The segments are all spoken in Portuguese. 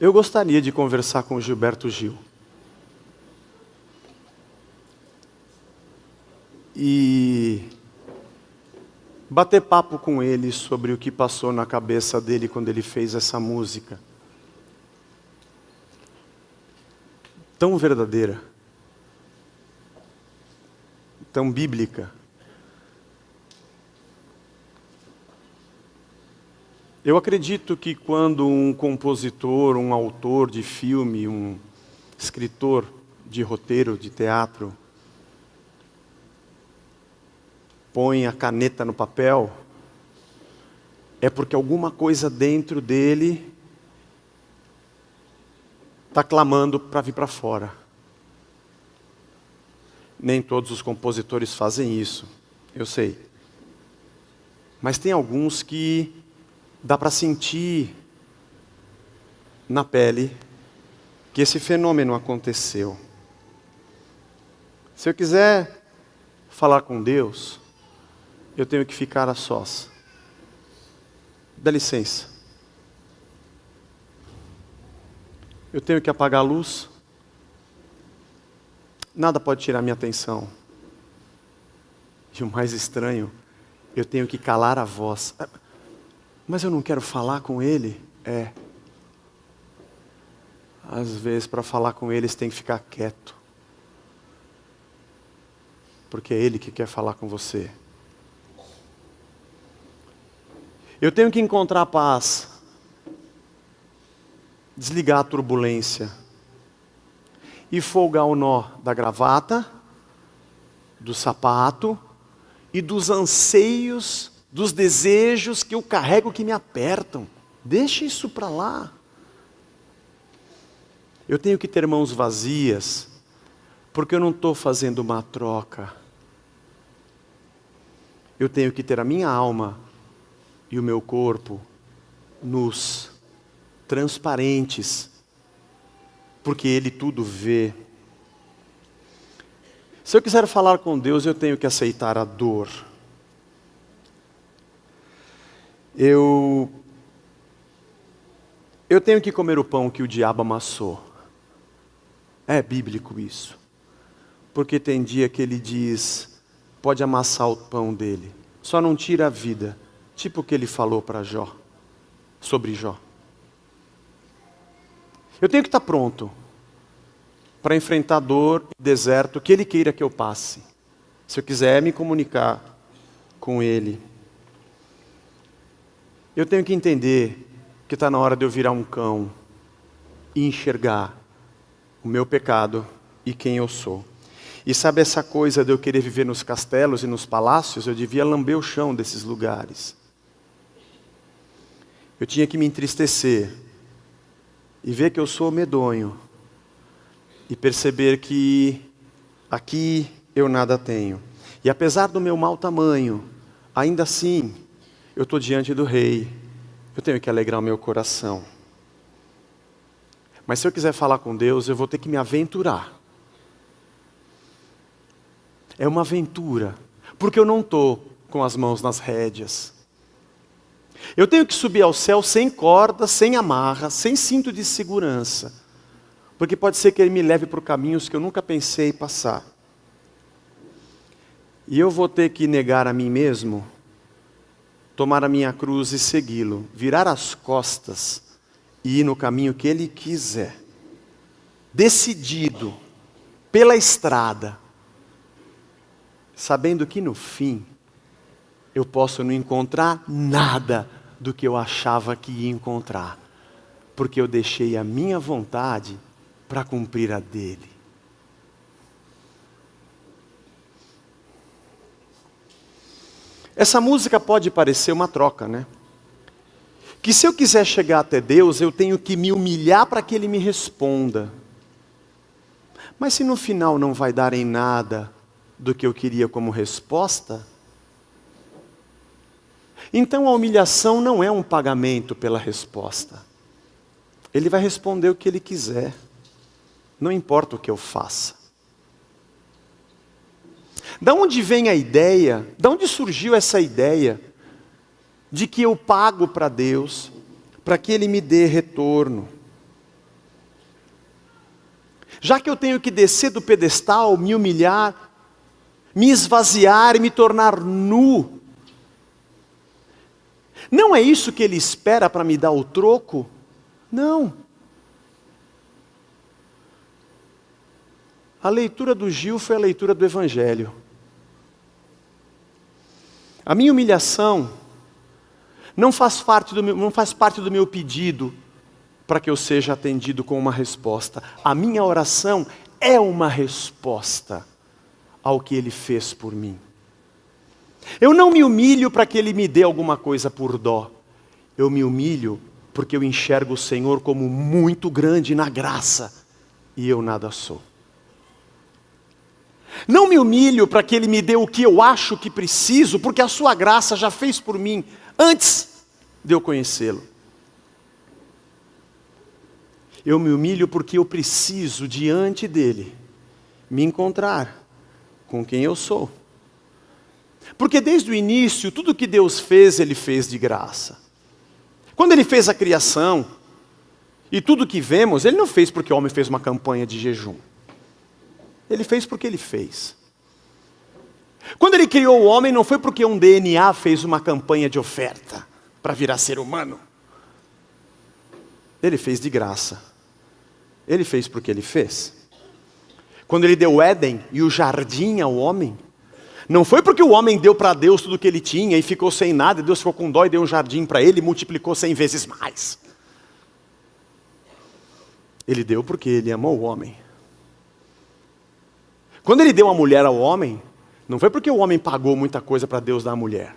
Eu gostaria de conversar com o Gilberto Gil. E bater papo com ele sobre o que passou na cabeça dele quando ele fez essa música. Tão verdadeira. Tão bíblica. Eu acredito que quando um compositor, um autor de filme, um escritor de roteiro, de teatro, põe a caneta no papel, é porque alguma coisa dentro dele está clamando para vir para fora. Nem todos os compositores fazem isso, eu sei. Mas tem alguns que dá para sentir na pele que esse fenômeno aconteceu. Se eu quiser falar com Deus, eu tenho que ficar a sós. Dá licença. Eu tenho que apagar a luz. Nada pode tirar minha atenção. E o mais estranho, eu tenho que calar a voz. Mas eu não quero falar com ele? Às vezes, para falar com ele, você tem que ficar quieto. Porque é ele que quer falar com você. Eu tenho que encontrar paz. Desligar a turbulência. E folgar o nó da gravata, do sapato e dos anseios, dos desejos que eu carrego que me apertam. Deixa isso para lá. Eu tenho que ter mãos vazias, porque eu não estou fazendo uma troca. Eu tenho que ter a minha alma e o meu corpo nus, transparentes, porque Ele tudo vê. Se eu quiser falar com Deus, eu tenho que aceitar a dor. Eu tenho que comer o pão que o diabo amassou. É bíblico isso. Porque tem dia que ele diz, pode amassar o pão dele, só não tira a vida. Tipo o que ele falou para Jó, sobre Jó. Eu tenho que estar pronto para enfrentar dor e deserto que Ele queira que eu passe. Se eu quiser me comunicar com Ele. Eu tenho que entender que está na hora de eu virar um cão e enxergar o meu pecado e quem eu sou. E sabe essa coisa de eu querer viver nos castelos e nos palácios? Eu devia lamber o chão desses lugares. Eu tinha que me entristecer e ver que eu sou medonho, e perceber que aqui eu nada tenho. E apesar do meu mau tamanho, ainda assim, eu estou diante do Rei, eu tenho que alegrar o meu coração. Mas se eu quiser falar com Deus, eu vou ter que me aventurar. É uma aventura, porque eu não estou com as mãos nas rédeas. Eu tenho que subir ao céu sem corda, sem amarra, sem cinto de segurança. Porque pode ser que Ele me leve por caminhos que eu nunca pensei passar. E eu vou ter que negar a mim mesmo, tomar a minha cruz e segui-lo. Virar as costas e ir no caminho que Ele quiser. Decidido, pela estrada. Sabendo que no fim, eu posso não encontrar nada do que eu achava que ia encontrar. Porque eu deixei a minha vontade para cumprir a dele. Essa música pode parecer uma troca, né? Que se eu quiser chegar até Deus, eu tenho que me humilhar para que Ele me responda. Mas se no final não vai dar em nada do que eu queria como resposta, então a humilhação não é um pagamento pela resposta. Ele vai responder o que Ele quiser. Não importa o que eu faça. Da onde vem a ideia, da onde surgiu essa ideia de que eu pago para Deus, para que Ele me dê retorno? Já que eu tenho que descer do pedestal, me humilhar, me esvaziar e me tornar nu, não é isso que Ele espera para me dar o troco? Não. A leitura do Gil foi a leitura do Evangelho. A minha humilhação não faz parte do meu pedido para que eu seja atendido com uma resposta. A minha oração é uma resposta ao que Ele fez por mim. Eu não me humilho para que Ele me dê alguma coisa por dó. Eu me humilho porque eu enxergo o Senhor como muito grande na graça e eu nada sou. Não me humilho para que Ele me dê o que eu acho que preciso, porque a sua graça já fez por mim antes de eu conhecê-lo. Eu me humilho porque eu preciso, diante dEle, me encontrar com quem eu sou. Porque desde o início, tudo que Deus fez, Ele fez de graça. Quando Ele fez a criação, e tudo que vemos, Ele não fez porque o homem fez uma campanha de jejum. Ele fez porque Ele fez. Quando Ele criou o homem, não foi porque um DNA fez uma campanha de oferta para virar ser humano. Ele fez de graça. Ele fez porque Ele fez. Quando Ele deu o Éden e o jardim ao homem, não foi porque o homem deu para Deus tudo o que ele tinha e ficou sem nada, e Deus ficou com dó e deu um jardim para ele e multiplicou 100 vezes mais. Ele deu porque Ele amou o homem. Quando Ele deu a mulher ao homem, não foi porque o homem pagou muita coisa para Deus dar a mulher.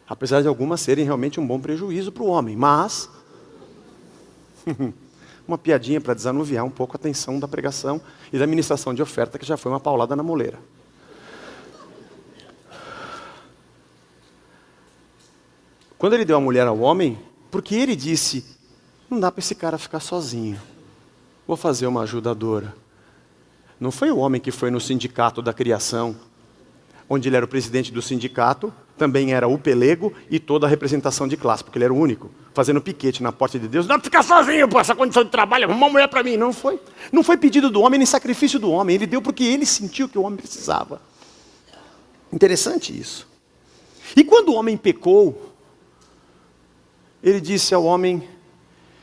Apesar de algumas serem realmente um bom prejuízo para o homem, mas uma piadinha para desanuviar um pouco a atenção da pregação e da ministração de oferta, que já foi uma paulada na moleira. Quando Ele deu a mulher ao homem, porque Ele disse, não dá para esse cara ficar sozinho, vou fazer uma ajudadora. Não foi o homem que foi no sindicato da criação, onde ele era o presidente do sindicato, também era o pelego e toda a representação de classe, porque ele era o único, fazendo piquete na porta de Deus, não dá para ficar sozinho, pô, essa condição de trabalho, arruma uma mulher para mim. Não foi. Não foi pedido do homem, nem sacrifício do homem, Ele deu porque Ele sentiu que o homem precisava. Interessante isso. E quando o homem pecou, Ele disse ao homem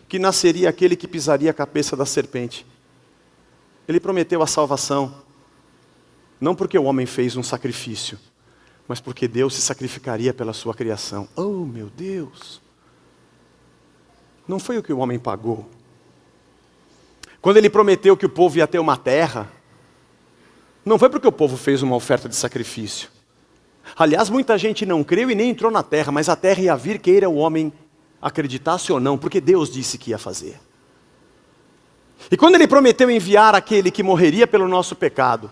que nasceria aquele que pisaria a cabeça da serpente. Ele prometeu a salvação, não porque o homem fez um sacrifício, mas porque Deus se sacrificaria pela sua criação. Oh, meu Deus! Não foi o que o homem pagou. Quando Ele prometeu que o povo ia ter uma terra, não foi porque o povo fez uma oferta de sacrifício. Aliás, muita gente não creu e nem entrou na terra, mas a terra ia vir, queira o homem acreditasse ou não, porque Deus disse que ia fazer. E quando Ele prometeu enviar aquele que morreria pelo nosso pecado,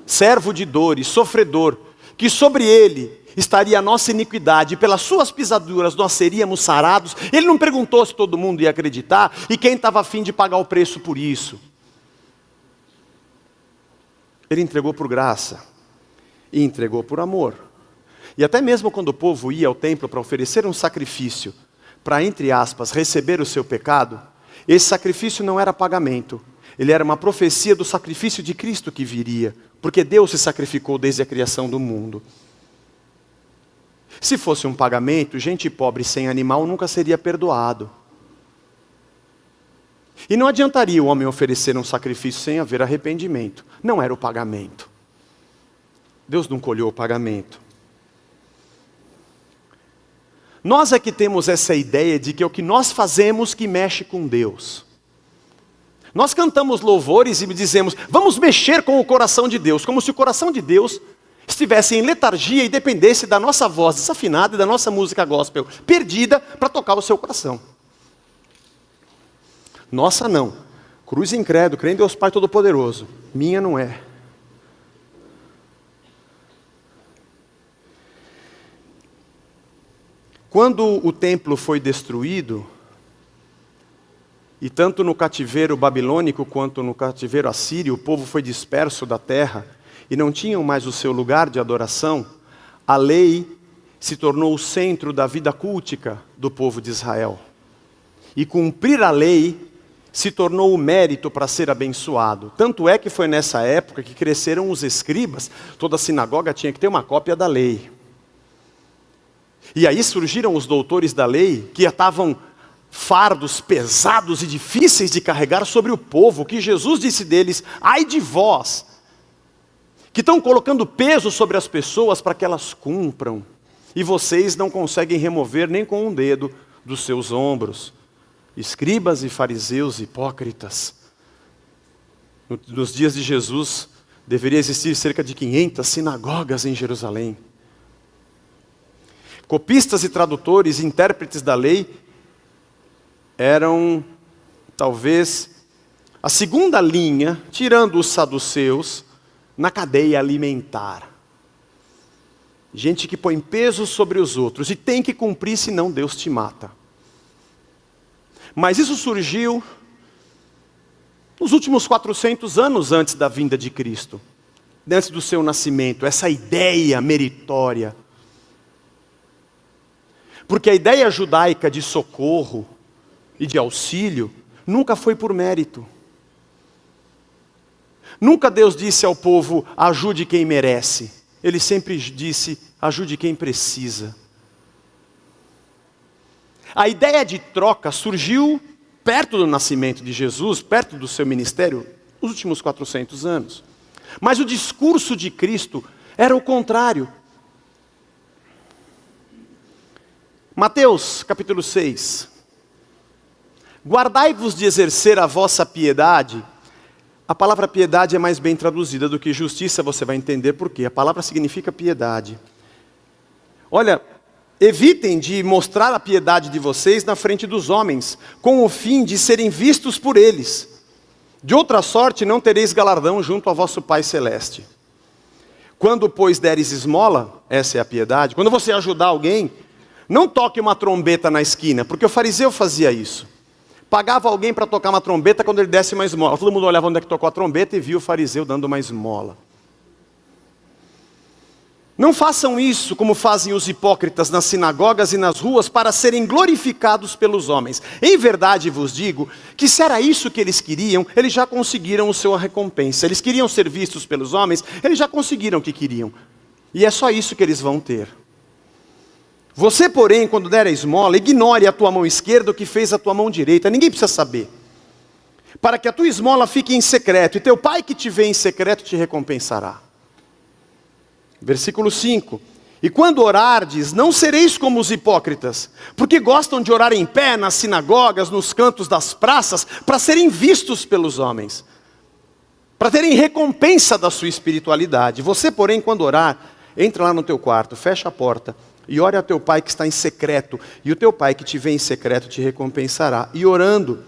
servo de dores, sofredor, que sobre Ele estaria a nossa iniquidade, e pelas suas pisaduras nós seríamos sarados, Ele não perguntou se todo mundo ia acreditar, e quem estava a fim de pagar o preço por isso. Ele entregou por graça, e entregou por amor. E até mesmo quando o povo ia ao templo para oferecer um sacrifício, para, entre aspas, receber o seu pecado, esse sacrifício não era pagamento. Ele era uma profecia do sacrifício de Cristo que viria, porque Deus se sacrificou desde a criação do mundo. Se fosse um pagamento, gente pobre sem animal nunca seria perdoado. E não adiantaria o homem oferecer um sacrifício sem haver arrependimento. Não era o pagamento. Deus não colheu o pagamento. Nós é que temos essa ideia de que é o que nós fazemos que mexe com Deus. Nós cantamos louvores e dizemos, vamos mexer com o coração de Deus, como se o coração de Deus estivesse em letargia e dependesse da nossa voz desafinada e da nossa música gospel perdida para tocar o seu coração. Nossa não. Cruz e incrédulo, crê em Deus Pai Todo-Poderoso. Minha não é. Quando o templo foi destruído, e tanto no cativeiro babilônico quanto no cativeiro assírio, o povo foi disperso da terra e não tinham mais o seu lugar de adoração, a lei se tornou o centro da vida cultica do povo de Israel. E cumprir a lei se tornou o mérito para ser abençoado. Tanto é que foi nessa época que cresceram os escribas. Toda sinagoga tinha que ter uma cópia da lei. E aí surgiram os doutores da lei, que estavam fardos pesados e difíceis de carregar sobre o povo, que Jesus disse deles: ai de vós, que estão colocando peso sobre as pessoas para que elas cumpram, e vocês não conseguem remover nem com um dedo dos seus ombros. Escribas e fariseus hipócritas. Nos dias de Jesus, deveria existir cerca de 500 sinagogas em Jerusalém. Copistas e tradutores, intérpretes da lei, eram talvez a segunda linha, tirando os saduceus, na cadeia alimentar. Gente que põe peso sobre os outros e tem que cumprir, senão Deus te mata. Mas isso surgiu nos últimos 400 anos antes da vinda de Cristo, antes do seu nascimento, essa ideia meritória. Porque a ideia judaica de socorro e de auxílio nunca foi por mérito. Nunca Deus disse ao povo: ajude quem merece. Ele sempre disse: ajude quem precisa. A ideia de troca surgiu perto do nascimento de Jesus, perto do seu ministério, nos últimos 400 anos. Mas o discurso de Cristo era o contrário. Mateus capítulo 6. Guardai-vos de exercer a vossa piedade. A palavra piedade é mais bem traduzida do que justiça, você vai entender por quê. A palavra significa piedade. Olha, evitem de mostrar a piedade de vocês na frente dos homens, com o fim de serem vistos por eles. De outra sorte, não tereis galardão junto ao vosso Pai Celeste. Quando, pois, deres esmola, essa é a piedade, quando você ajudar alguém, não toque uma trombeta na esquina, porque o fariseu fazia isso. Pagava alguém para tocar uma trombeta quando ele desse uma esmola. Todo mundo olhava onde é que tocou a trombeta e viu o fariseu dando uma esmola. Não façam isso como fazem os hipócritas nas sinagogas e nas ruas para serem glorificados pelos homens. Em verdade vos digo que se era isso que eles queriam, eles já conseguiram a sua recompensa. Eles queriam ser vistos pelos homens, eles já conseguiram o que queriam. E é só isso que eles vão ter. Você, porém, quando der a esmola, ignore a tua mão esquerda o que fez a tua mão direita. Ninguém precisa saber. Para que a tua esmola fique em secreto, e teu pai que te vê em secreto te recompensará. Versículo 5. E quando orardes, não sereis como os hipócritas, porque gostam de orar em pé nas sinagogas, nos cantos das praças, para serem vistos pelos homens, para terem recompensa da sua espiritualidade. Você, porém, quando orar, entra lá no teu quarto, fecha a porta, e ore a teu pai que está em secreto, e o teu pai que te vê em secreto te recompensará. E orando,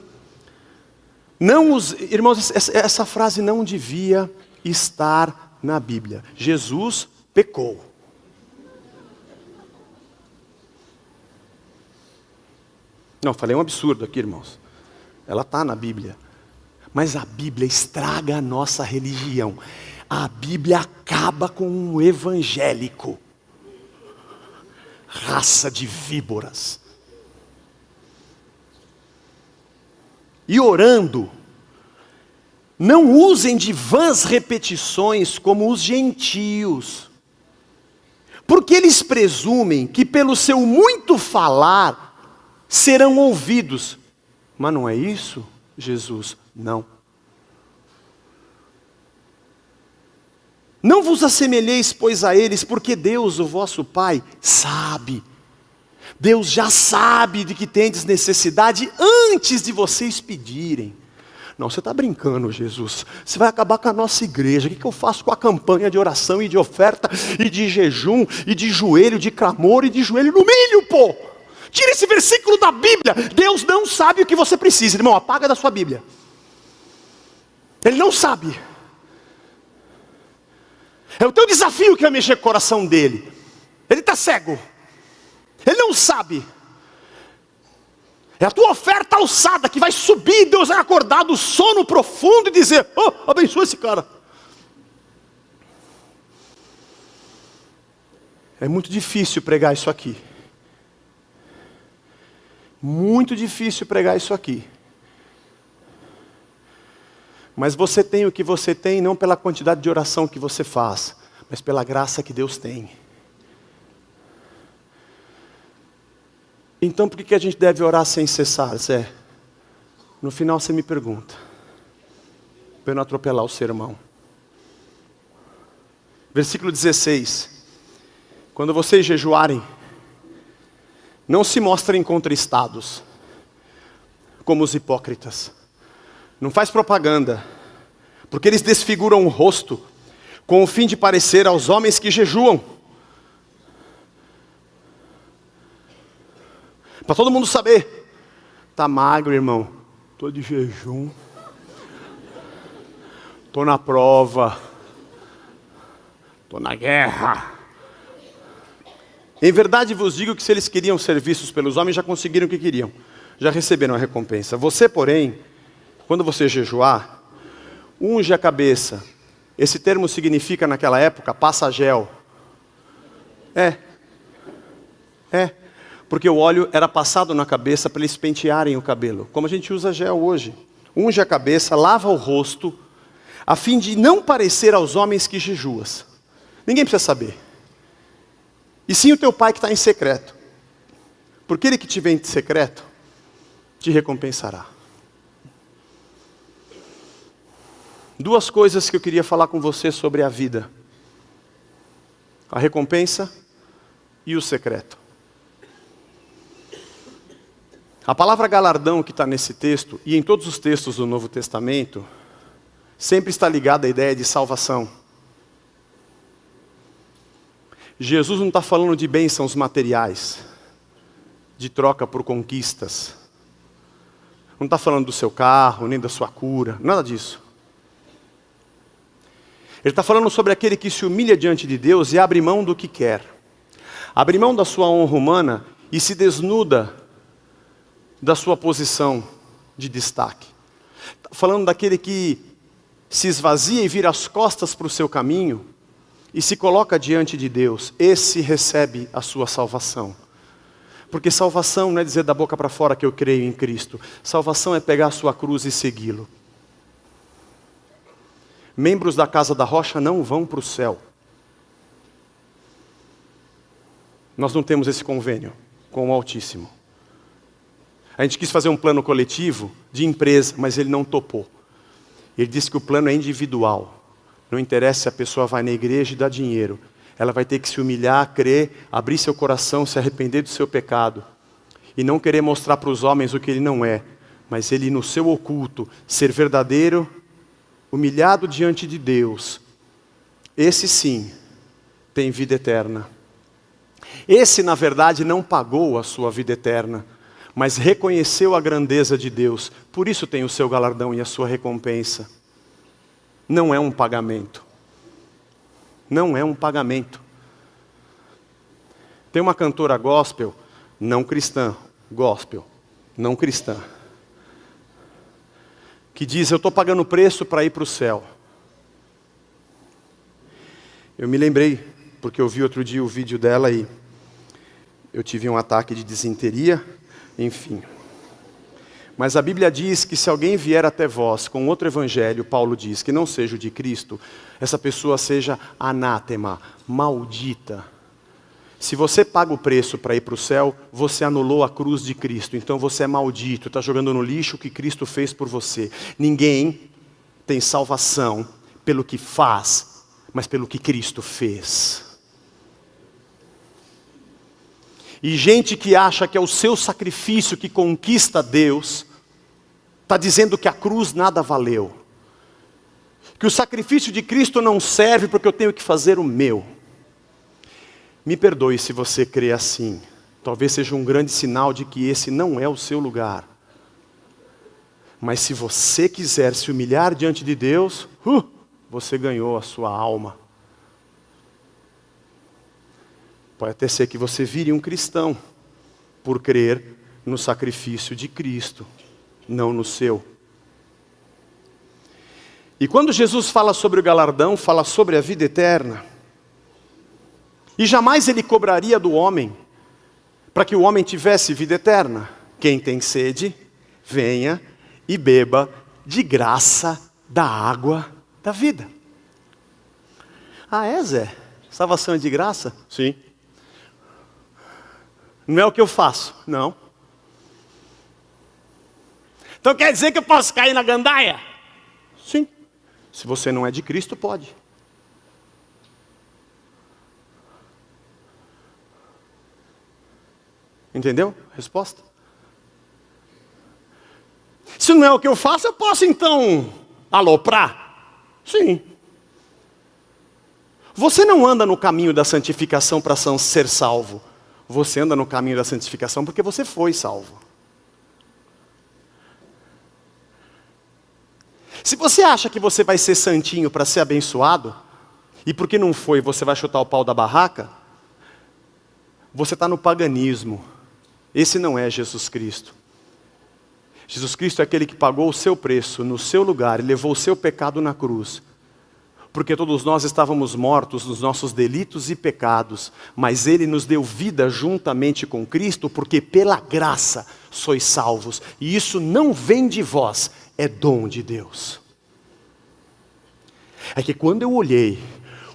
irmãos, essa frase não devia estar na Bíblia. Jesus pecou. Não, falei um absurdo aqui, irmãos. Ela está na Bíblia. Mas a Bíblia estraga a nossa religião. A Bíblia acaba com um evangélico. Raça de víboras. E orando, não usem de vãs repetições como os gentios, porque eles presumem que pelo seu muito falar serão ouvidos. Mas não é isso, Jesus? Não. Não vos assemelheis, pois, a eles, porque Deus, o vosso Pai, sabe. Deus já sabe de que tendes necessidade antes de vocês pedirem. Não, você está brincando, Jesus. Você vai acabar com a nossa igreja. O que eu faço com a campanha de oração e de oferta, e de jejum, e de joelho, de clamor e de joelho no milho, pô? Tira esse versículo da Bíblia. Deus não sabe o que você precisa. Irmão, apaga da sua Bíblia. Ele não sabe. É o teu desafio que vai mexer com o coração dele. Ele está cego. Ele não sabe. É a tua oferta alçada que vai subir. Deus vai acordar do sono profundo e dizer: oh, abençoa esse cara. É muito difícil pregar isso aqui. Muito difícil pregar isso aqui. Mas você tem o que você tem não pela quantidade de oração que você faz, mas pela graça que Deus tem. Então por que a gente deve orar sem cessar, Zé? No final você me pergunta, para eu não atropelar o sermão. Versículo 16. Quando vocês jejuarem, não se mostrem contristados, como os hipócritas. Não faz propaganda, porque eles desfiguram o rosto, com o fim de parecer aos homens que jejuam. Para todo mundo saber, tá magro, irmão, estou de jejum, estou na prova, estou na guerra. Em verdade vos digo que se eles queriam ser vistos pelos homens, já conseguiram o que queriam, já receberam a recompensa. Você, porém, quando você jejuar, unge a cabeça. Esse termo significa, naquela época, passa gel. Porque o óleo era passado na cabeça para eles pentearem o cabelo, como a gente usa gel hoje. Unge a cabeça, lava o rosto, a fim de não parecer aos homens que jejuas. Ninguém precisa saber. E sim o teu pai que está em secreto. Porque ele que te vê em secreto, te recompensará. Duas coisas que eu queria falar com você sobre a vida. A recompensa e o secreto. A palavra galardão que está nesse texto, e em todos os textos do Novo Testamento, sempre está ligada à ideia de salvação. Jesus não está falando de bênçãos materiais, de troca por conquistas. Não está falando do seu carro, nem da sua cura, nada disso. Ele está falando sobre aquele que se humilha diante de Deus e abre mão do que quer. Abre mão da sua honra humana e se desnuda da sua posição de destaque. Está falando daquele que se esvazia e vira as costas para o seu caminho e se coloca diante de Deus. Esse recebe a sua salvação. Porque salvação não é dizer da boca para fora que eu creio em Cristo. Salvação é pegar a sua cruz e segui-lo. Membros da casa da rocha não vão para o céu. Nós não temos esse convênio com o Altíssimo. A gente quis fazer um plano coletivo de empresa, mas ele não topou. Ele disse que o plano é individual. Não interessa se a pessoa vai na igreja e dá dinheiro. Ela vai ter que se humilhar, crer, abrir seu coração, se arrepender do seu pecado. E não querer mostrar para os homens o que ele não é. Mas ele no seu oculto, ser verdadeiro, humilhado diante de Deus. Esse sim, tem vida eterna. Esse na verdade não pagou a sua vida eterna, mas reconheceu a grandeza de Deus. Por isso tem o seu galardão e a sua recompensa. Não é um pagamento. Não é um pagamento. Tem uma cantora gospel, não cristã, gospel, não cristã, que diz, eu estou pagando preço para ir para o céu. Eu me lembrei, porque eu vi outro dia o vídeo dela e eu tive um ataque de disenteria, enfim. Mas a Bíblia diz que se alguém vier até vós com outro evangelho, Paulo diz, que não seja o de Cristo, essa pessoa seja anátema, maldita. Se você paga o preço para ir para o céu, você anulou a cruz de Cristo. Então você é maldito, está jogando no lixo o que Cristo fez por você. Ninguém tem salvação pelo que faz, mas pelo que Cristo fez. E gente que acha que é o seu sacrifício que conquista Deus, está dizendo que a cruz nada valeu. Que o sacrifício de Cristo não serve porque eu tenho que fazer o meu. Me perdoe se você crê assim. Talvez seja um grande sinal de que esse não é o seu lugar. Mas se você quiser se humilhar diante de Deus, você ganhou a sua alma. Pode até ser que você vire um cristão por crer no sacrifício de Cristo, não no seu. E quando Jesus fala sobre o galardão, fala sobre a vida eterna. E jamais ele cobraria do homem, para que o homem tivesse vida eterna. Quem tem sede, venha e beba de graça da água da vida. Ah, é, Zé? Salvação é de graça? Sim. Não é o que eu faço? Não. Então quer dizer que eu posso cair na gandaia? Sim. Se você não é de Cristo, pode. Entendeu? Resposta. Se não é o que eu faço, eu posso então aloprar? Sim. Você não anda no caminho da santificação para ser salvo. Você anda no caminho da santificação porque você foi salvo. Se você acha que você vai ser santinho para ser abençoado, e porque não foi, você vai chutar o pau da barraca, você está no paganismo. Esse não é Jesus Cristo. Jesus Cristo é aquele que pagou o seu preço no seu lugar e levou o seu pecado na cruz. Porque todos nós estávamos mortos nos nossos delitos e pecados, mas Ele nos deu vida juntamente com Cristo, porque pela graça sois salvos. E isso não vem de vós, é dom de Deus. É que quando eu olhei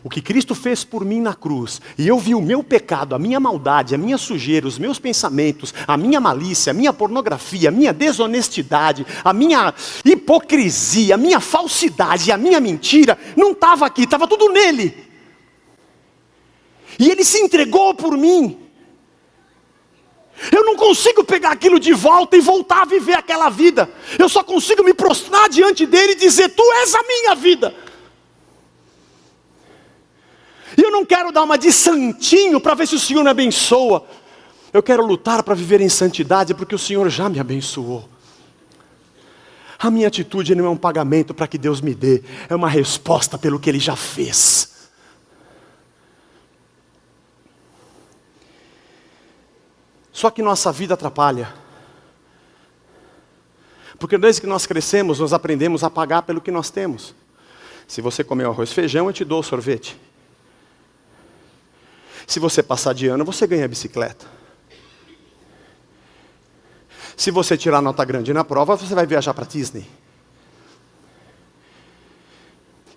o que Cristo fez por mim na cruz, e eu vi o meu pecado, a minha maldade, a minha sujeira, os meus pensamentos, a minha malícia, a minha pornografia, a minha desonestidade, a minha hipocrisia, a minha falsidade, a minha mentira, não estava aqui, estava tudo nele. E ele se entregou por mim. Eu não consigo pegar aquilo de volta e voltar a viver aquela vida. Eu só consigo me prostrar diante dele e dizer: tu és a minha vida. E eu não quero dar uma de santinho para ver se o Senhor me abençoa. Eu quero lutar para viver em santidade porque o Senhor já me abençoou. A minha atitude não é um pagamento para que Deus me dê, é uma resposta pelo que Ele já fez. Só que nossa vida atrapalha. Porque desde que nós crescemos, nós aprendemos a pagar pelo que nós temos. Se você comer arroz e feijão, eu te dou o sorvete. Se você passar de ano, você ganha a bicicleta. Se você tirar nota grande na prova, você vai viajar para Disney.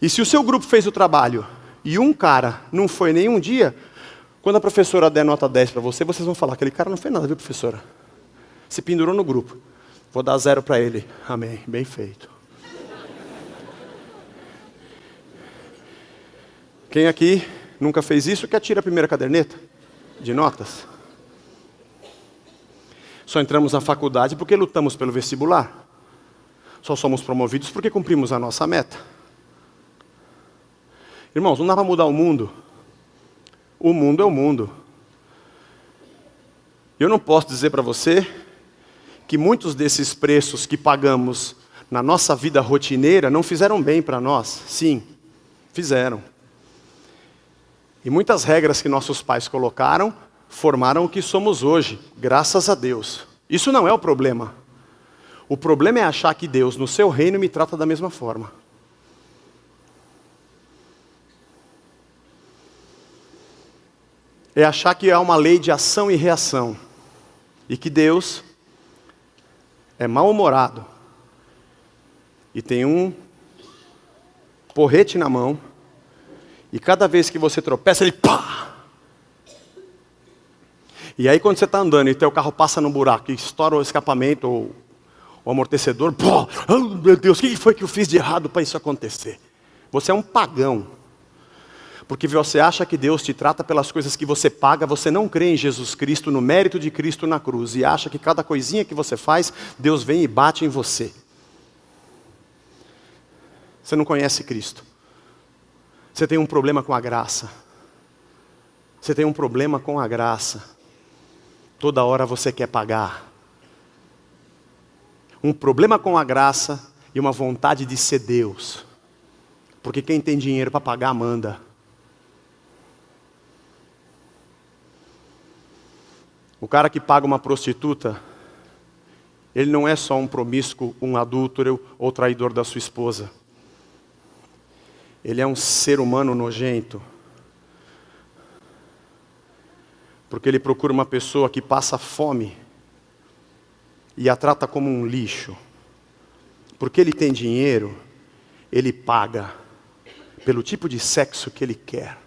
E se o seu grupo fez o trabalho e um cara não foi nenhum dia, quando a professora der nota 10 para você, vocês vão falar: aquele cara não fez nada, viu, professora? Se pendurou no grupo. Vou dar 0 para ele. Amém, bem feito. Quem aqui nunca fez isso, que atira a primeira caderneta de notas? Só entramos na faculdade porque lutamos pelo vestibular. Só somos promovidos porque cumprimos a nossa meta. Irmãos, não dá para mudar o mundo. O mundo é o mundo. Eu não posso dizer para você que muitos desses preços que pagamos na nossa vida rotineira não fizeram bem para nós. Sim, fizeram. E muitas regras que nossos pais colocaram formaram o que somos hoje, graças a Deus. Isso não é o problema. O problema é achar que Deus, no seu reino, me trata da mesma forma. É achar que há uma lei de ação e reação. E que Deus é mal-humorado. E tem um porrete na mão. E cada vez que você tropeça, ele pá! E aí quando você está andando e teu carro passa num buraco e estoura o escapamento ou o amortecedor, pô, oh, meu Deus, o que foi que eu fiz de errado para isso acontecer? Você é um pagão. Porque você acha que Deus te trata pelas coisas que você paga, você não crê em Jesus Cristo, no mérito de Cristo na cruz, e acha que cada coisinha que você faz, Deus vem e bate em você. Você não conhece Cristo. Você tem um problema com a graça. Você tem um problema com a graça. Toda hora você quer pagar. Um problema com a graça e uma vontade de ser Deus. Porque quem tem dinheiro para pagar, manda. O cara que paga uma prostituta, ele não é só um promíscuo, um adúltero ou traidor da sua esposa. Ele é um ser humano nojento. Porque ele procura uma pessoa que passa fome e a trata como um lixo. Porque ele tem dinheiro, Ele paga pelo tipo de sexo que Ele quer.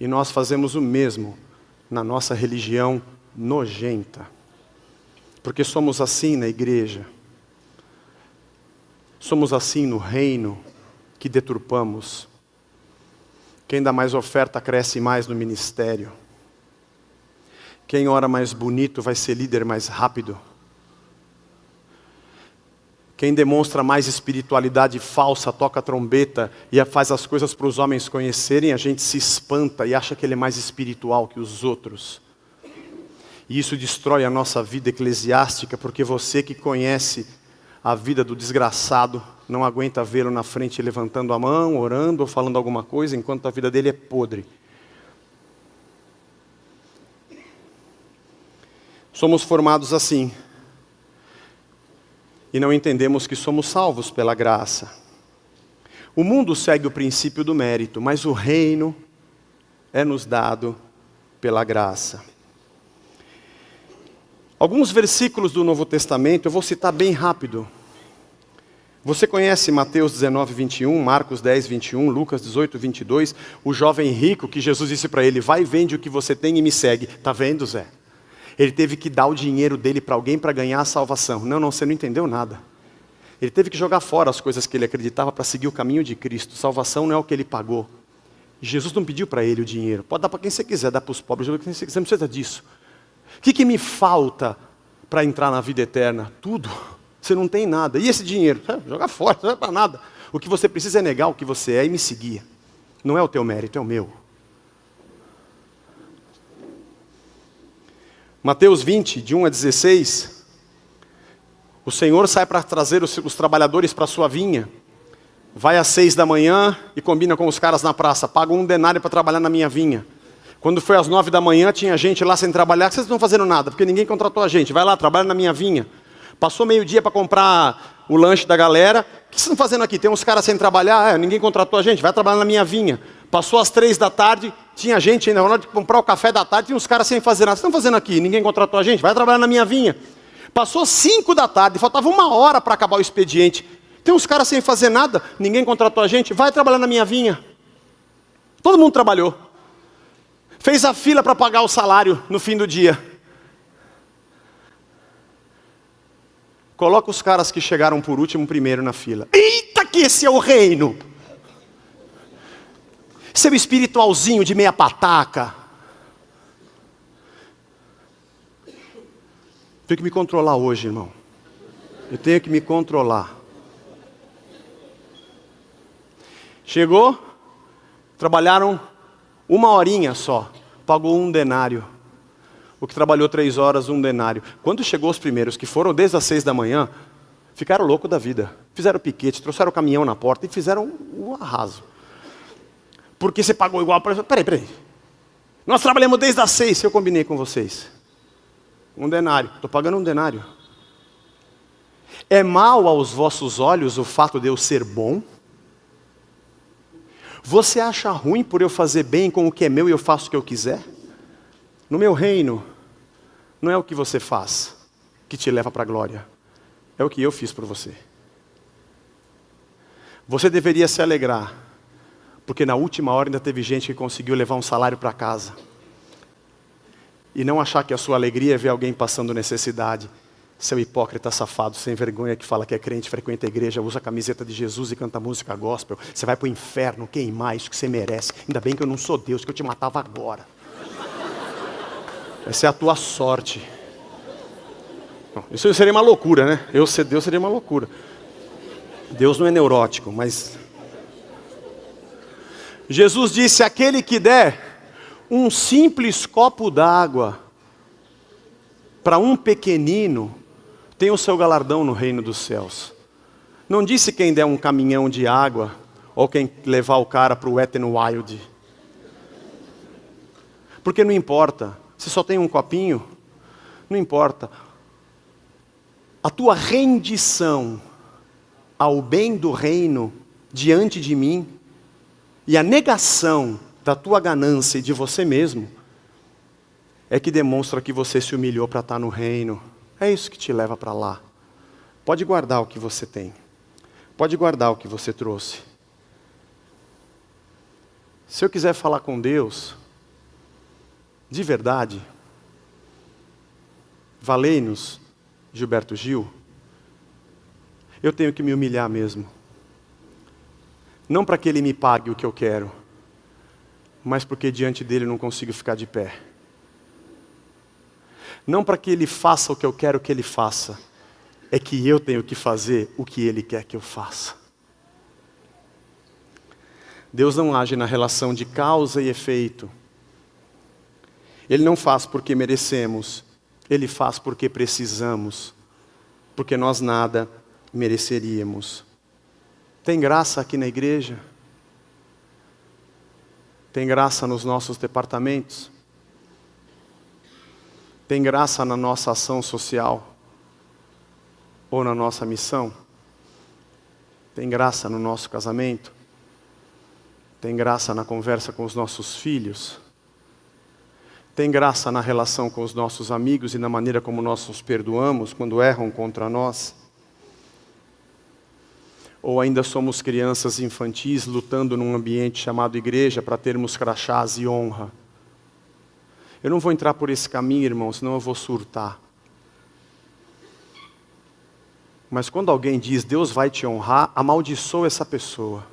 E nós fazemos o mesmo na nossa religião nojenta. Porque somos assim na igreja. Somos assim no reino que deturpamos. Quem dá mais oferta cresce mais no ministério. Quem ora mais bonito vai ser líder mais rápido. Quem demonstra mais espiritualidade falsa, toca a trombeta e faz as coisas para os homens conhecerem, a gente se espanta e acha que ele é mais espiritual que os outros. E isso destrói a nossa vida eclesiástica, porque você que conhece a vida do desgraçado, não aguenta vê-lo na frente levantando a mão, orando ou falando alguma coisa, enquanto a vida dele é podre. Somos formados assim. E não entendemos que somos salvos pela graça. O mundo segue o princípio do mérito, mas o reino é nos dado pela graça. Alguns versículos do Novo Testamento, eu vou citar bem rápido. Você conhece Mateus 19, 21, Marcos 10, 21, Lucas 18, 22, o jovem rico que Jesus disse para ele, vai, vende o que você tem e me segue. Está vendo, Zé? Ele teve que dar o dinheiro dele para alguém para ganhar a salvação. Não, você não entendeu nada. Ele teve que jogar fora as coisas que ele acreditava para seguir o caminho de Cristo. Salvação não é o que ele pagou. Jesus não pediu para ele o dinheiro. Pode dar para quem você quiser, dar para os pobres, quem você quiser, não precisa disso. O que me falta para entrar na vida eterna? Tudo. Você não tem nada. E esse dinheiro? Joga fora, não é para nada. O que você precisa é negar o que você é e me seguir. Não é o teu mérito, é o meu. Mateus 20, de 1 a 16, o Senhor sai para trazer os trabalhadores para a sua vinha, vai às 6 da manhã e combina com os caras na praça, paga 1 denário para trabalhar na minha vinha. Quando foi às 9 da manhã, tinha gente lá sem trabalhar, vocês não estão fazendo nada, porque ninguém contratou a gente, vai lá, trabalha na minha vinha. Passou meio-dia para comprar o lanche da galera, o que vocês estão fazendo aqui? Tem uns caras sem trabalhar, ninguém contratou a gente, vai trabalhar na minha vinha. Passou às 3 da tarde, tinha gente ainda, na hora de comprar o café da tarde, tinha uns caras sem fazer nada. Vocês estão fazendo aqui? Ninguém contratou a gente? Vai trabalhar na minha vinha. Passou 5 da tarde, faltava 1 hora para acabar o expediente. Tem uns caras sem fazer nada, ninguém contratou a gente? Vai trabalhar na minha vinha. Todo mundo trabalhou. Fez a fila para pagar o salário no fim do dia. Coloca os caras que chegaram por último primeiro na fila. Eita, que esse é o reino! Seu espiritualzinho de meia pataca. Tenho que me controlar hoje, irmão. Eu tenho que me controlar. Chegou, trabalharam 1 horinha só, pagou 1 denário. O que trabalhou 3 horas, 1 denário. Quando chegou os primeiros, que foram desde as 6 da manhã, ficaram loucos da vida. Fizeram piquete, trouxeram o caminhão na porta e fizeram um arraso. Porque você pagou igual para... Peraí. Nós trabalhamos desde as 6, eu combinei com vocês. 1 denário, estou pagando 1 denário. É mal aos vossos olhos o fato de eu ser bom? Você acha ruim por eu fazer bem com o que é meu e eu faço o que eu quiser? No meu reino, não é o que você faz que te leva para a glória. É o que eu fiz por você. Você deveria se alegrar, porque na última hora ainda teve gente que conseguiu levar um salário para casa. E não achar que a sua alegria é ver alguém passando necessidade. Seu hipócrita safado, sem vergonha, que fala que é crente, frequenta a igreja, usa a camiseta de Jesus e canta música gospel. Você vai para o inferno queimar isso que você merece. Ainda bem que eu não sou Deus, que eu te matava agora. Essa é a tua sorte. Isso seria uma loucura, né? Eu ser Deus seria uma loucura. Deus não é neurótico, mas... Jesus disse, aquele que der um simples copo d'água para um pequenino, tem o seu galardão no reino dos céus. Não disse quem der um caminhão de água, ou quem levar o cara para o Wet n Wild. Porque não importa, se só tem um copinho, não importa. A tua rendição ao bem do reino diante de mim, e a negação da tua ganância e de você mesmo, é que demonstra que você se humilhou para estar no reino. É isso que te leva para lá. Pode guardar o que você tem. Pode guardar o que você trouxe. Se eu quiser falar com Deus, de verdade, valei-nos, Gilberto Gil, eu tenho que me humilhar mesmo. Não para que Ele me pague o que eu quero, mas porque diante dEle eu não consigo ficar de pé. Não para que Ele faça o que eu quero que Ele faça, é que eu tenho que fazer o que Ele quer que eu faça. Deus não age na relação de causa e efeito. Ele não faz porque merecemos, Ele faz porque precisamos, porque nós nada mereceríamos. Tem graça aqui na igreja? Tem graça nos nossos departamentos? Tem graça na nossa ação social? Ou na nossa missão? Tem graça no nosso casamento? Tem graça na conversa com os nossos filhos? Tem graça na relação com os nossos amigos e na maneira como nós os perdoamos quando erram contra nós? Ou ainda somos crianças infantis lutando num ambiente chamado igreja para termos crachás e honra? Eu não vou entrar por esse caminho, irmão, senão eu vou surtar. Mas quando alguém diz, Deus vai te honrar, amaldiçoa essa pessoa.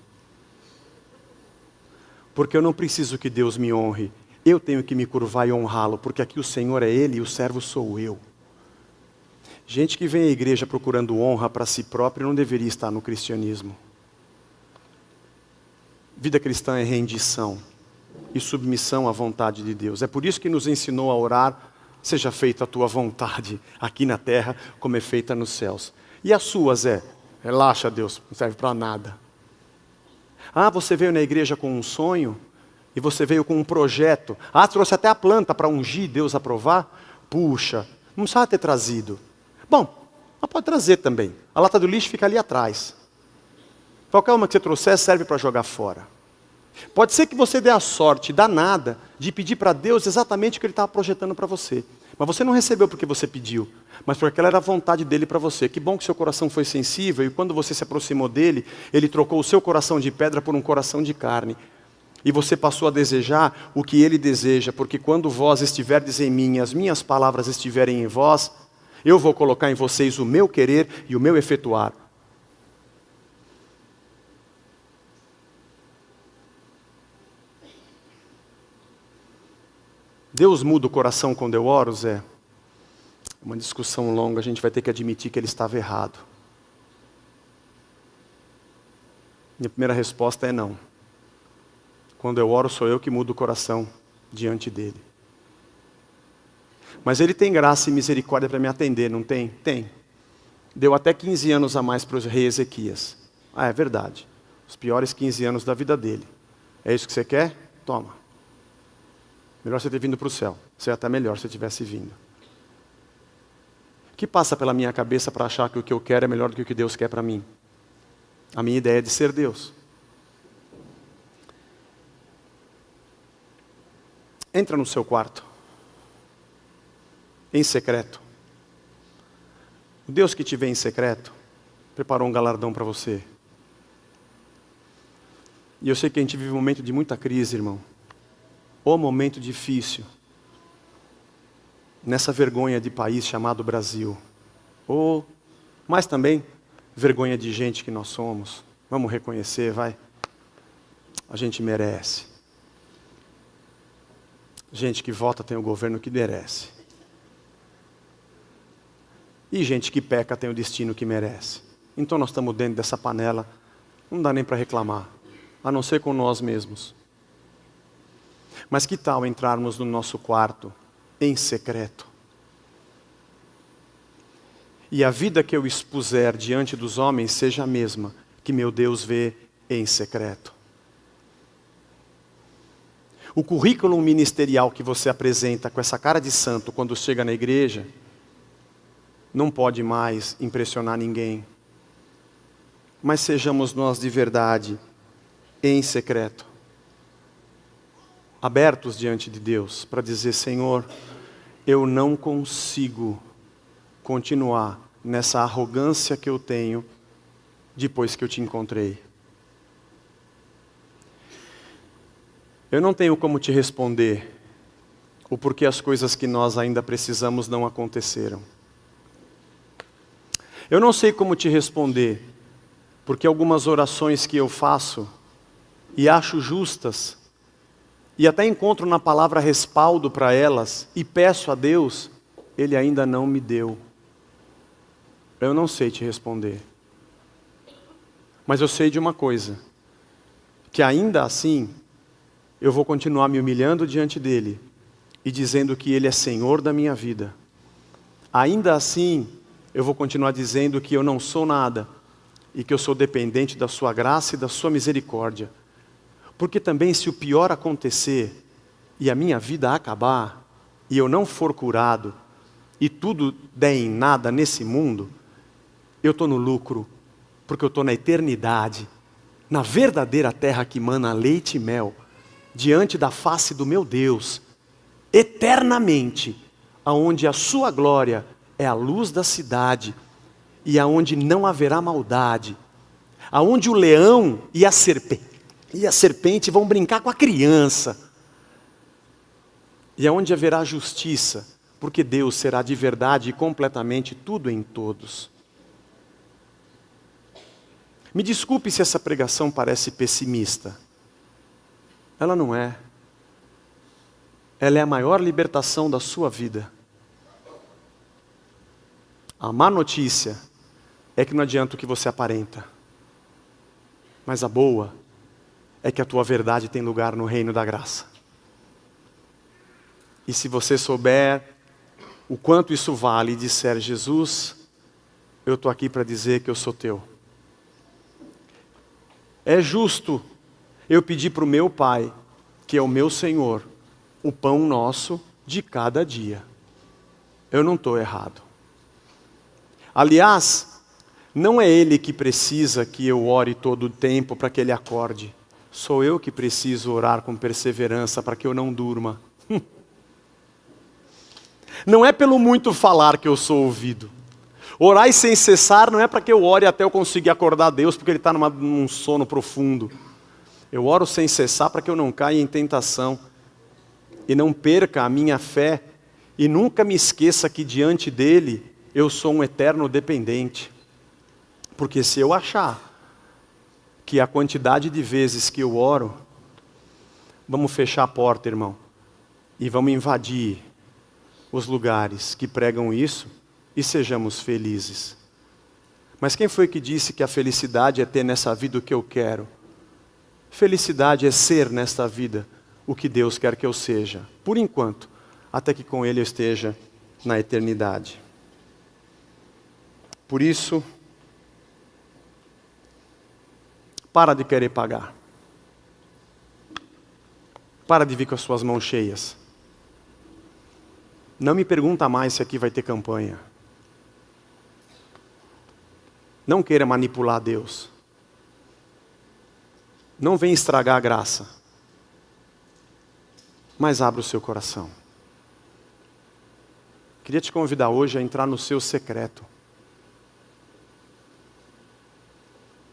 Porque eu não preciso que Deus me honre. Eu tenho que me curvar e honrá-lo, porque aqui o Senhor é Ele e o servo sou eu. Gente que vem à igreja procurando honra para si próprio não deveria estar no cristianismo. Vida cristã é rendição e submissão à vontade de Deus. É por isso que nos ensinou a orar, seja feita a tua vontade, aqui na terra, como é feita nos céus. E as suas relaxa Deus, não serve para nada. Ah, você veio na igreja com um sonho, e você veio com um projeto. Ah, trouxe até a planta para ungir, Deus aprovar? Puxa, não precisava ter trazido. Bom, mas pode trazer também. A lata do lixo fica ali atrás. Qualquer uma que você trouxer serve para jogar fora. Pode ser que você dê a sorte danada de pedir para Deus exatamente o que Ele estava projetando para você. Mas você não recebeu porque você pediu, mas porque aquela era a vontade dEle para você. Que bom que seu coração foi sensível e quando você se aproximou dEle, Ele trocou o seu coração de pedra por um coração de carne. E você passou a desejar o que Ele deseja, porque quando vós estiverdes em mim e as minhas palavras estiverem em vós, eu vou colocar em vocês o meu querer e o meu efetuar. Deus muda o coração quando eu oro, Zé? Uma discussão longa, a gente vai ter que admitir que ele estava errado. Minha primeira resposta é não. Quando eu oro, sou eu que mudo o coração diante dele. Mas ele tem graça e misericórdia para me atender, não tem? Tem. Deu até 15 anos a mais para o rei Ezequias. Ah, é verdade. Os piores 15 anos da vida dele. É isso que você quer? Toma. Melhor você ter vindo para o céu. Seria até melhor se você tivesse vindo. O que passa pela minha cabeça para achar que o que eu quero é melhor do que o que Deus quer para mim? A minha ideia é de ser Deus. Entra no seu quarto. Em secreto. O Deus que te vê em secreto preparou um galardão para você. E eu sei que a gente vive um momento de muita crise, irmão. O momento difícil. Nessa vergonha de país chamado Brasil. Mas também vergonha de gente que nós somos. Vamos reconhecer, vai. A gente merece. Gente que vota tem o governo que merece. E gente que peca tem o destino que merece. Então nós estamos dentro dessa panela. Não dá nem para reclamar. A não ser com nós mesmos. Mas que tal entrarmos no nosso quarto em secreto? E a vida que eu expuser diante dos homens seja a mesma que meu Deus vê em secreto. O currículo ministerial que você apresenta com essa cara de santo quando chega na igreja não pode mais impressionar ninguém. Mas sejamos nós de verdade em secreto. Abertos diante de Deus para dizer, Senhor, eu não consigo continuar nessa arrogância que eu tenho depois que eu te encontrei. Eu não tenho como te responder o porquê as coisas que nós ainda precisamos não aconteceram. Eu não sei como te responder, porque algumas orações que eu faço e acho justas, e até encontro na palavra respaldo para elas, e peço a Deus, Ele ainda não me deu. Eu não sei te responder. Mas eu sei de uma coisa, que ainda assim, eu vou continuar me humilhando diante dEle, e dizendo que Ele é Senhor da minha vida. Ainda assim, eu vou continuar dizendo que eu não sou nada, e que eu sou dependente da sua graça e da sua misericórdia. Porque também se o pior acontecer, e a minha vida acabar, e eu não for curado, e tudo der em nada nesse mundo, eu estou no lucro, porque eu estou na eternidade, na verdadeira terra que mana leite e mel, diante da face do meu Deus, eternamente, aonde a sua glória é a luz da cidade, e aonde não haverá maldade, aonde o leão e a serpente vão brincar com a criança, e aonde haverá justiça, porque Deus será de verdade e completamente tudo em todos. Me desculpe se essa pregação parece pessimista. Ela não é. Ela é a maior libertação da sua vida. A má notícia é que não adianta o que você aparenta. Mas a boa é que a tua verdade tem lugar no reino da graça. E se você souber o quanto isso vale e disser, Jesus, eu estou aqui para dizer que eu sou teu. É justo eu pedir para o meu Pai, que é o meu Senhor, o pão nosso de cada dia. Eu não estou errado. Aliás, não é Ele que precisa que eu ore todo o tempo para que Ele acorde. Sou eu que preciso orar com perseverança para que eu não durma. Não é pelo muito falar que eu sou ouvido. Orar sem cessar não é para que eu ore até eu conseguir acordar Deus, porque Ele está num sono profundo. Eu oro sem cessar para que eu não caia em tentação e não perca a minha fé e nunca me esqueça que diante dEle eu sou um eterno dependente. Porque se eu achar que a quantidade de vezes que eu oro, vamos fechar a porta, irmão, e vamos invadir os lugares que pregam isso, e sejamos felizes. Mas quem foi que disse que a felicidade é ter nessa vida o que eu quero? Felicidade é ser nesta vida o que Deus quer que eu seja, por enquanto, até que com Ele eu esteja na eternidade. Por isso, para de querer pagar. Para de vir com as suas mãos cheias. Não me pergunta mais se aqui vai ter campanha. Não queira manipular Deus. Não venha estragar a graça. Mas abra o seu coração. Queria te convidar hoje a entrar no seu secreto.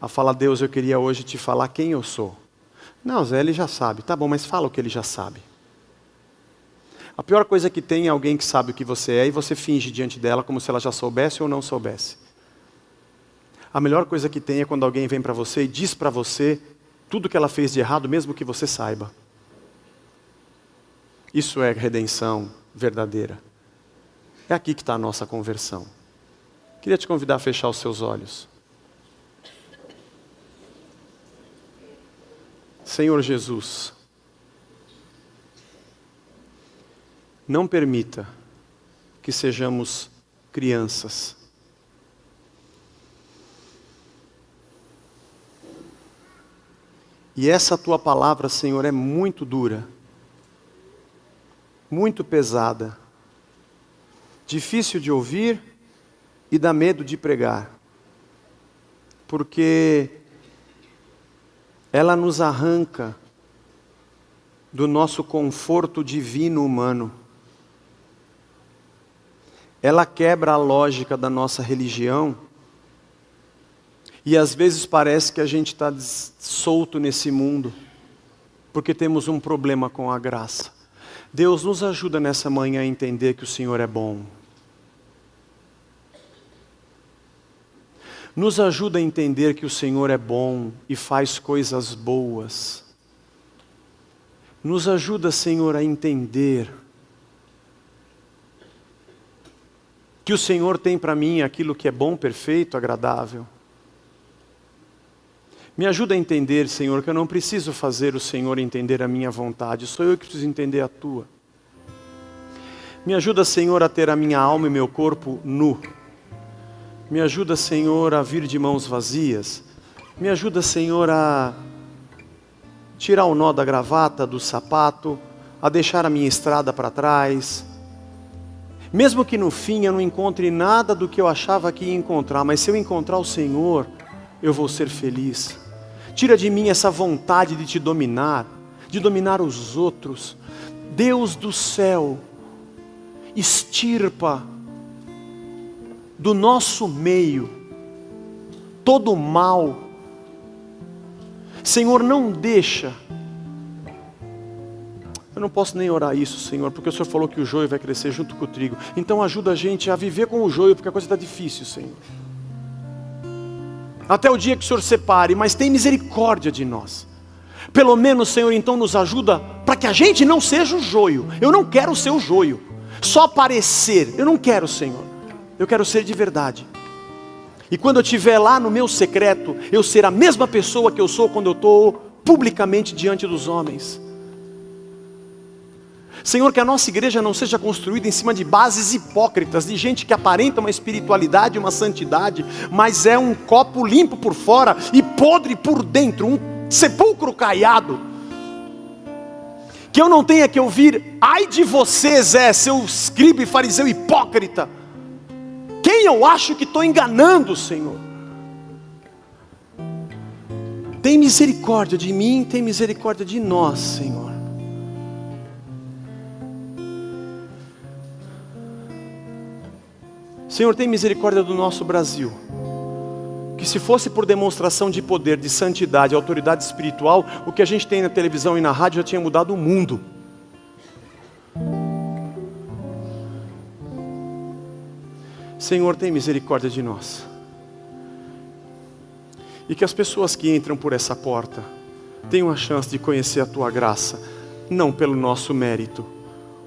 A falar, Deus, eu queria hoje te falar quem eu sou. Não, Zé, ele já sabe. Tá bom, mas fala o que ele já sabe. A pior coisa que tem é alguém que sabe o que você é e você finge diante dela como se ela já soubesse ou não soubesse. A melhor coisa que tem é quando alguém vem para você e diz para você tudo que ela fez de errado, mesmo que você saiba. Isso é redenção verdadeira. É aqui que está a nossa conversão. Queria te convidar a fechar os seus olhos. Senhor Jesus, não permita que sejamos crianças. E essa tua palavra, Senhor, é muito dura, muito pesada, difícil de ouvir e dá medo de pregar, porque ela nos arranca do nosso conforto divino humano. Ela quebra a lógica da nossa religião E às vezes parece que a gente está solto nesse mundo, porque temos um problema com a graça. Deus nos ajuda nessa manhã a entender que o Senhor é bom. Nos ajuda a entender que o Senhor é bom e faz coisas boas. Nos ajuda, Senhor, a entender que o Senhor tem para mim aquilo que é bom, perfeito, agradável. Me ajuda a entender, Senhor, que eu não preciso fazer o Senhor entender a minha vontade, sou eu que preciso entender a Tua. Me ajuda, Senhor, a ter a minha alma e meu corpo nu. Me ajuda, Senhor, a vir de mãos vazias. Me ajuda, Senhor, a tirar o nó da gravata, do sapato, a deixar a minha estrada para trás. Mesmo que no fim eu não encontre nada do que eu achava que ia encontrar, mas se eu encontrar o Senhor, eu vou ser feliz. Tira de mim essa vontade de te dominar, de dominar os outros. Deus do céu, extirpa do nosso meio todo o mal. Senhor, não deixa. Eu não posso nem orar isso, Senhor, porque o Senhor falou que o joio vai crescer junto com o trigo. Então ajuda a gente a viver com o joio, porque a coisa está difícil, Senhor. Até o dia que o Senhor separe, mas tem misericórdia de nós. Pelo menos, Senhor, então nos ajuda para que a gente não seja o joio. Eu não quero ser o joio, só parecer. Eu não quero, Senhor. Eu quero ser de verdade. E quando eu estiver lá no meu secreto, eu ser a mesma pessoa que eu sou quando eu estou publicamente diante dos homens. Senhor, que a nossa igreja não seja construída em cima de bases hipócritas, de gente que aparenta uma espiritualidade, uma santidade, mas é um copo limpo por fora e podre por dentro, um sepulcro caiado. Que eu não tenha que ouvir: ai de você, Zé, seu escriba e fariseu hipócrita. Quem eu acho que estou enganando, Senhor? Tem misericórdia de mim, tem misericórdia de nós, Senhor. Senhor, tem misericórdia do nosso Brasil. Que se fosse por demonstração de poder, de santidade, autoridade espiritual, o que a gente tem na televisão e na rádio já tinha mudado o mundo. Senhor, tem misericórdia de nós. E que as pessoas que entram por essa porta tenham a chance de conhecer a Tua graça, não pelo nosso mérito,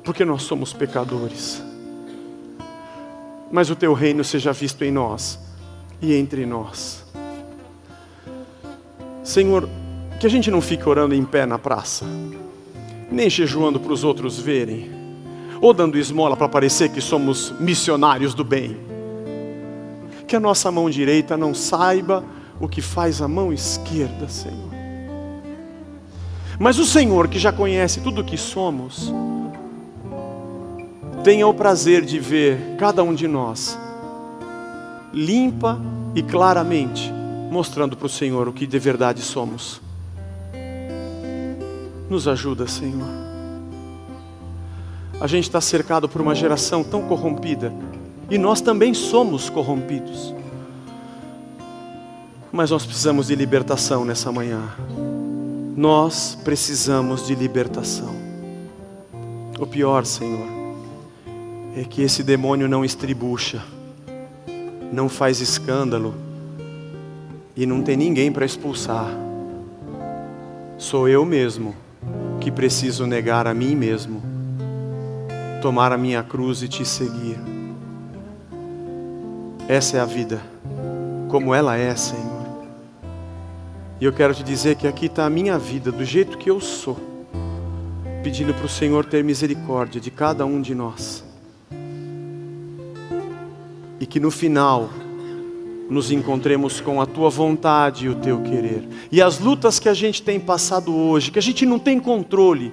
porque nós somos pecadores. Mas o Teu reino seja visto em nós e entre nós. Senhor, que a gente não fique orando em pé na praça, nem jejuando para os outros verem, ou dando esmola para parecer que somos missionários do bem. Que a nossa mão direita não saiba o que faz a mão esquerda, Senhor. Mas o Senhor, que já conhece tudo o que somos, tenha o prazer de ver cada um de nós limpa e claramente mostrando para o Senhor o que de verdade somos. Nos ajuda, Senhor. A gente está cercado por uma geração tão corrompida, e nós também somos corrompidos. Mas nós precisamos de libertação nessa manhã. Nós precisamos de libertação. O pior, Senhor, é que esse demônio não estribucha, não faz escândalo, e não tem ninguém para expulsar. Sou eu mesmo que preciso negar a mim mesmo, tomar a minha cruz e Te seguir. Essa é a vida, como ela é, Senhor. E eu quero Te dizer que aqui está a minha vida, do jeito que eu sou, pedindo para o Senhor ter misericórdia de cada um de nós. E que no final nos encontremos com a Tua vontade e o Teu querer. E as lutas que a gente tem passado hoje, que a gente não tem controle,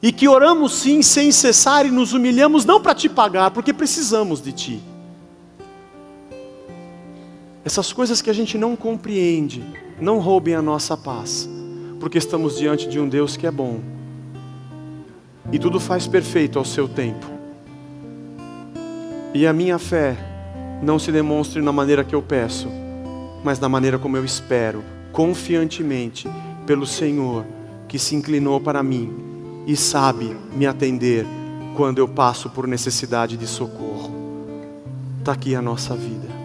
e que oramos sim sem cessar e nos humilhamos não para Te pagar, porque precisamos de Ti. Essas coisas que a gente não compreende, não roubem a nossa paz, porque estamos diante de um Deus que é bom, e tudo faz perfeito ao seu tempo. E a minha fé não se demonstre na maneira que eu peço, mas na maneira como eu espero, confiantemente, pelo Senhor, que se inclinou para mim e sabe me atender quando eu passo por necessidade de socorro. Está aqui a nossa vida.